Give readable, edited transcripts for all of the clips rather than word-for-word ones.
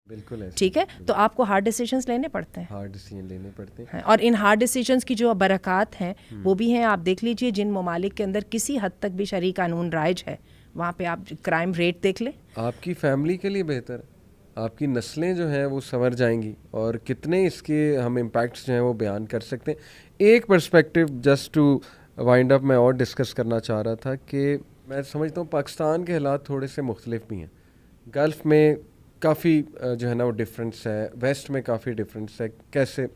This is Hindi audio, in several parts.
बिल्कुल ऐसे, ठीक है, तो आपको हार्ड डिसीजंस लेने पड़ते हैं, हार्ड डिसीजन लेने पड़ते हैं। और इन हार्ड डिसीजंस की जो बरक़ात हैं वो भी हैं। आप देख लीजिए जिन ममालिक के अंदर किसी हद तक भी शरई कानून राइज है, वहाँ पे आप क्राइम रेट देख लें। आपकी फैमिली के लिए बेहतर, आपकी नस्लें जो हैं वो संवर जाएंगी, और कितने इसके हम इम्पैक्ट्स जो हैं वो बयान कर सकते हैं। एक perspective just to wind up मैं और डिस्कस करना चाह रहा था कि मैं समझता हूँ पाकिस्तान के हालात थोड़े से मुख्तलिफ भी हैं। गल्फ़ में काफ़ी जो है ना वो डिफरेंस है, वेस्ट में काफ़ी डिफरेंस है। कैसे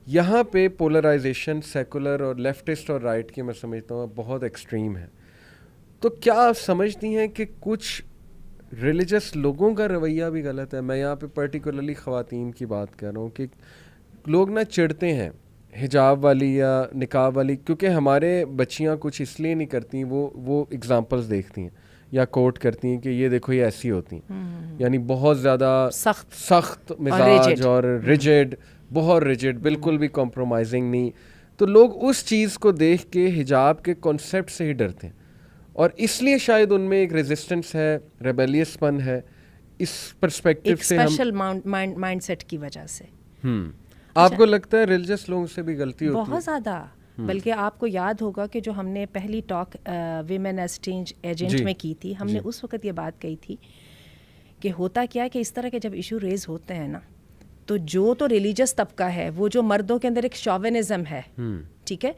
यहाँ पे पोलराइजेशन सेकुलर और लेफ्टिस्ट और राइट की मैं समझता हूँ बहुत एक्सट्रीम है। तो क्या आप समझती हैं कि कुछ रिलीजियस लोगों का रवैया भी गलत है? मैं यहाँ पे पर्टिकुलरली ख़वातीन की बात कर रहा हूँ कि लोग ना चिढ़ते हैं हिजाब वाली या निकाब वाली, क्योंकि हमारे बच्चियाँ कुछ इसलिए नहीं करती, वो एग्जांपल्स देखती हैं या कोट करती हैं कि ये देखो ये ऐसी होती हैं, यानी बहुत ज़्यादा सख्त मिजाज और रिजिड, बहुत रिजिड, बिल्कुल भी कॉम्प्रोमाइजिंग नहीं। तो लोग उस चीज़ को देख के हिजाब के कॉन्सेप्ट से ही डरते हैं, और इसलिए शायद उनमें एक रेजिस्टेंस है, रेबेलियसपन है। इस पर्सपेक्टिव से हम स्पेशल माइंडसेट की वजह से आपको लगता है रिलीजियस लोगों से भी गलती होती है? बहुत ज़्यादा। बल्कि आपको याद होगा कि जो हमने पहली talk women as change agent में की थी, हमने उस वक्त ये बात कही थी कि होता क्या है कि इस तरह के जब इशू रेज होते हैं ना, तो जो रिलीजियस तबका है, वो जो मर्दों के अंदर एक शॉविनिज्म है, ठीक है,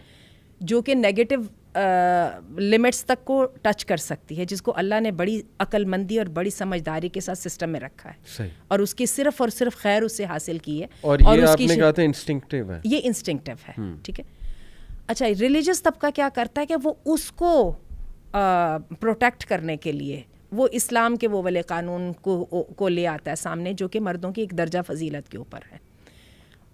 जो कि नेगेटिव लिमिट्स तक को टच कर सकती है, जिसको अल्लाह ने बड़ी अक्लमंदी और बड़ी समझदारी के साथ सिस्टम में रखा है। सही। और उसकी सिर्फ और सिर्फ खैर उससे हासिल की है। और ये आपने कहा था इंस्टिंक्टिव है, ये इंस्टिंक्टिव है, ठीक है। अच्छा, रिलीजियस तबका क्या करता है कि वो उसको प्रोटेक्ट करने के लिए वो इस्लाम के वो वाले कानून को ले आता है सामने, जो कि मर्दों की एक दर्जा फजीलत के ऊपर है।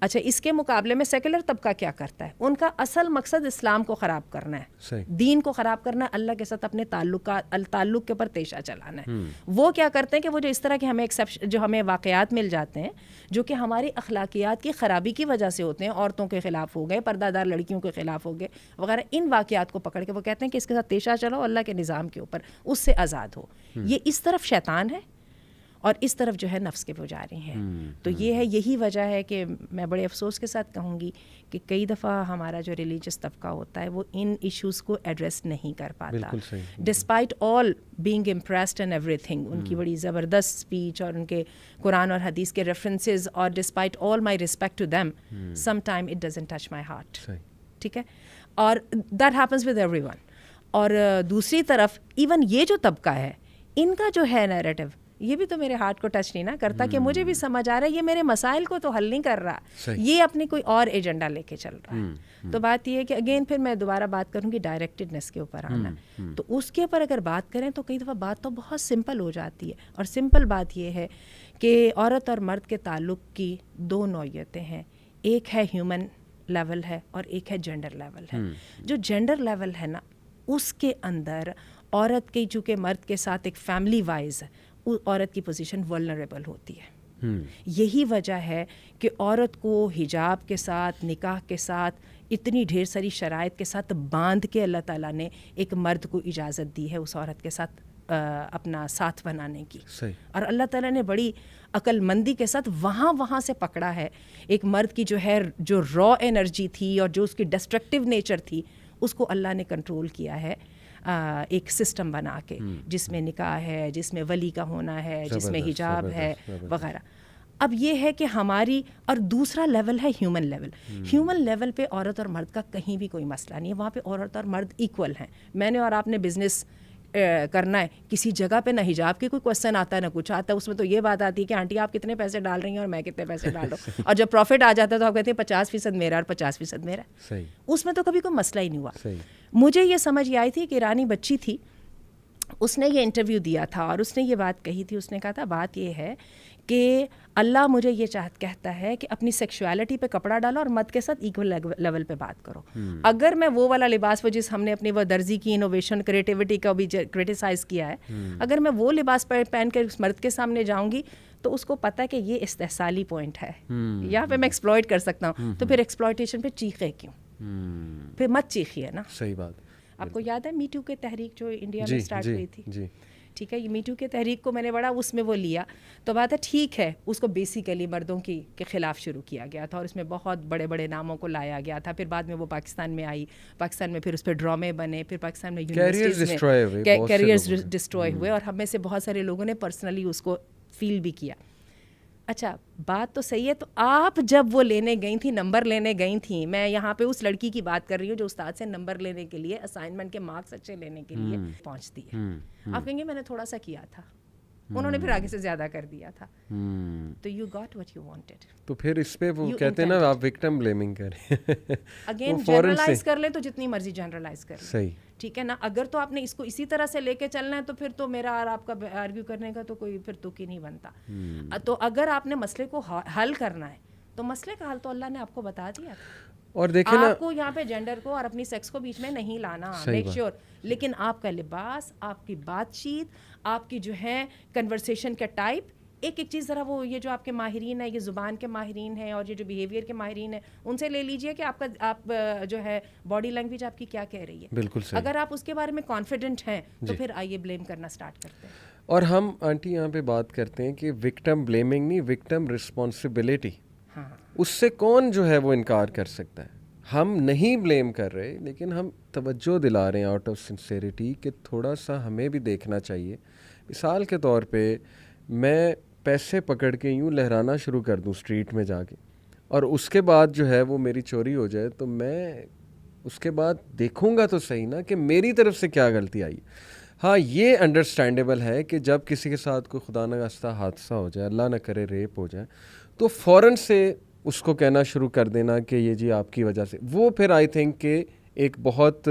अच्छा, इसके मुकाबले में सेकुलर तबका क्या करता है? उनका असल मकसद इस्लाम को ख़राब करना है, दीन को ख़राब करना है, अल्लाह के साथ अपने ताल्लुक के ऊपर तेशा चलाना है। वो क्या करते हैं कि वो जो इस तरह के हमें जो हमें वाक़यात मिल जाते हैं जो कि हमारी अखलाकियात की ख़राबी की वजह से होते हैं, औरतों के ख़िलाफ़ हो गए, पर्दादार लड़कियों के ख़िलाफ़ हो गए वगैरह, इन वाक़यात को पकड़ के वो कहते हैं कि इसके साथ तेशा चलाओ, अल्लाह के निज़ाम के ऊपर, उससे आज़ाद हो। ये इस तरफ शैतान है और इस तरफ जो है नफ्स के पुजारी हैं। तो ये है, यही वजह है कि मैं बड़े अफसोस के साथ कहूँगी कि कई दफ़ा हमारा जो रिलीजियस तबका होता है वो इन इश्यूज़ को एड्रेस नहीं कर पाता, despite all being impressed and everything. उनकी बड़ी ज़बरदस्त स्पीच और उनके कुरान और हदीस के रेफरेंसेस, और despite all my respect to them, some time it doesn't touch my heart, ठीक है, और दैट हैपन्स विद एवरीवन। और दूसरी तरफ इवन ये जो तबका है, इनका जो है नैरेटिव, ये भी तो मेरे हार्ट को टच नहीं ना करता कि मुझे भी समझ आ रहा है ये मेरे मसाइल को तो हल नहीं कर रहा, ये अपनी कोई और एजेंडा लेके चल रहा है। तो बात ये है कि अगेन फिर मैं दोबारा बात करूँगी डायरेक्टेडनेस के ऊपर आना। तो उसके ऊपर अगर बात करें तो कई दफ़ा बात तो बहुत सिंपल हो जाती है, और सिंपल बात ये है कि औरत और मर्द के ताल्लुक़ की दो नौइयतें हैं, एक है ह्यूमन लेवल है और एक है जेंडर लेवल है। जो जेंडर लेवल है ना, उसके अंदर औरत की चूँकि मर्द के साथ एक फैमिली वाइज औरत की पोजीशन वल्नरेबल होती है। यही वजह है कि औरत को हिजाब के साथ, निकाह के साथ, इतनी ढेर सारी शराइत के साथ बांध के अल्लाह ताला ने एक मर्द को इजाज़त दी है उस औरत के साथ अपना साथ बनाने की। और अल्लाह ताला ने बड़ी अक्लमंदी के साथ वहाँ से पकड़ा है एक मर्द की जो है, जो रॉ एनर्जी थी और जो उसकी डिस्ट्रक्टिव नेचर थी, उसको अल्लाह ने कंट्रोल किया है एक सिस्टम बना के, जिसमें निकाह है, जिसमें वली का होना है, जिसमें हिजाब है वगैरह। अब ये है कि हमारी, और दूसरा लेवल है ह्यूमन लेवल। ह्यूमन लेवल पे औरत और मर्द का कहीं भी कोई मसला नहीं है, वहाँ पे औरत और मर्द इक्वल हैं। मैंने और आपने बिज़नेस करना है, किसी जगह पे ना हिजाब की कोई क्वेश्चन आता है ना कुछ आता है, उसमें तो ये बात आती है कि आंटी आप कितने पैसे डाल रही हैं और मैं कितने पैसे डाल रहा हूँ, और जब प्रॉफिट आ जाता है तो आप कहते हैं 50% मेरा और 50% मेरा। सही। उसमें तो कभी कोई मसला ही नहीं हुआ। मुझे ये समझ ये आई थी कि ईरानी बच्ची थी, उसने ये इंटरव्यू दिया था और उसने ये बात कही थी, उसने कहा था बात ये है कि अल्लाह मुझे ये कहता है कि अपनी सेक्सुअलिटी पे कपड़ा डालो और मर्द के साथ इक्वल लेवल पे बात करो। अगर मैं वो वाला लिबास, वो जिस हमने अपनी वो दर्जी की इनोवेशन क्रिएटिविटी का भी क्रिटिसाइज़ किया है, अगर मैं वो लिबास पहन कर उस मर्द के सामने जाऊँगी तो उसको पता है कि ये इस्तेहसाली पॉइंट है, यहाँ पे मैं एक्सप्लॉइट कर सकता हूँ, तो फिर एक्सप्लॉइटेशन पे चीखे क्यों? फिर मत चीखिए ना। सही बात। आपको याद है मी टू के तहरीक जो इंडिया में स्टार्ट हुई थी, ठीक है, ये मीटू के तहरीक को मैंने बड़ा उसमें वो लिया, तो बात है ठीक है, उसको बेसिकली मर्दों के ख़िलाफ़ शुरू किया गया था और उसमें बहुत बड़े बड़े नामों को लाया गया था। फिर बाद में वो पाकिस्तान में आई, पाकिस्तान में फिर उस पर ड्रामे बने, फिर पाकिस्तान में यूनिवर्सिटीज़ में कैरियर्स डिस्ट्रॉय हुए और हम में से बहुत सारे लोगों ने पर्सनली उसको फील भी किया। अच्छा, बात तो सही है, तो आप जब वो लेने गई थी, नंबर लेने गई थी, मैं यहाँ पे उस लड़की की बात कर रही हूँ जो उस्ताद से नंबर लेने के लिए, असाइनमेंट के मार्क्स अच्छे लेने के लिए पहुँचती है। आप कहेंगे मैंने थोड़ा सा किया था, उन्होंने फिर आगे से ज़्यादा कर दिया था, तो you got what you wanted. तो फिर इस पे वो कहते हैं ना, आप विक्टिम ब्लेमिंग करें। अगेन जनरलाइज कर ले तो जितनी मर्जी जनरलाइज कर ले, सही, ठीक है ना। अगर तो आपने इसको इसी तरह से लेके चलना है तो फिर तो मेरा और आपका आर्ग्यू करने का तो कोई फिर तुक ही नहीं बनता। तो अगर आपने मसले को हल करना है तो मसले का हल तो अल्लाह ने आपको बता दिया था। और देखे ना, आपको यहाँ पे जेंडर को और अपनी सेक्स को बीच में नहीं लाना, मेक श्योर। लेकिन आपका लिबास, आपकी बातचीत, आपकी जो है कन्वर्सेशन का टाइप, एक एक चीज़ ज़रा वो ये जो आपके माहिरीन है, ये ज़ुबान के माहिरीन हैं और ये जो बिहेवियर के माहिरीन है, उनसे ले लीजिए कि आप जो है बॉडी लैंग्वेज आपकी क्या कह रही है। बिल्कुल सही। अगर आप उसके बारे में कॉन्फिडेंट हैं तो फिर आइए ब्लेम करना स्टार्ट करते हैं। और हम आंटी यहाँ पे बात करते हैं कि विक्टिम ब्लेमिंग नहीं, विक्टिम रिस्पॉन्सिबिलिटी। हाँ, उससे कौन जो है वो इनकार कर सकता है। हम नहीं ब्लेम कर रहे, लेकिन हम तवज्जो दिला रहे हैं आउट ऑफ सिंसेरिटी कि थोड़ा सा हमें भी देखना चाहिए। मिसाल के तौर पे मैं पैसे पकड़ के यूँ लहराना शुरू कर दूँ स्ट्रीट में जाके, और उसके बाद जो है वो मेरी चोरी हो जाए, तो मैं उसके बाद देखूँगा तो सही ना कि मेरी तरफ से क्या गलती आई। हाँ, ये अंडरस्टैंडेबल है कि जब किसी के साथ कोई खुदा न खास्ता हादसा हो जाए, अल्लाह न करे रेप हो जाए, तो फ़ौरन से उसको कहना शुरू कर देना कि ये जी आपकी वजह से, वो फिर आई थिंक कि एक बहुत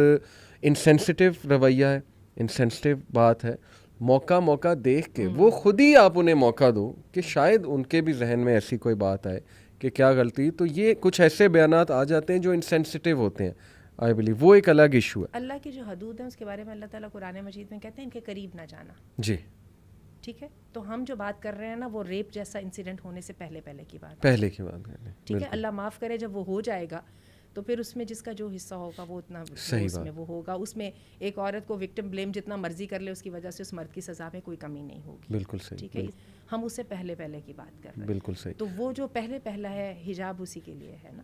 इंसेंसिटिव रवैया है, इंसेंसिटिव बात है। मौका देख के वो खुद ही आप उन्हें मौका दो कि शायद उनके भी जहन में ऐसी कोई बात आए कि क्या गलती। तो ये कुछ ऐसे बयानात आ जाते हैं जो इंसेंसिटिव होते हैं, आई बिलीव वो एक अलग इशू है। अल्लाह की जो हदूद है उसके बारे में अल्लाह ताला कुरान मजीद में कहते हैं इनके करीब ना जाना। जी, ठीक है, तो हम जो बात कर रहे हैं ना वो रेप जैसा इंसिडेंट होने से पहले की बात, पहले की बात है। ठीक है, अल्लाह माफ़ करे जब वो हो जाएगा तो फिर उसमें जिसका जो हिस्सा होगा वो उतना सही उसमें वो होगा। उसमें एक औरत को विक्टिम ब्लेम जितना मर्जी कर ले, उसकी वजह से उस मर्द की सज़ा में कोई कमी नहीं होगी। बिल्कुल सही, ठीक है, हम उससे पहले की बात कर रहे हैं। बिल्कुल सही। तो वो जो पहला है हिजाब उसी के लिए है ना।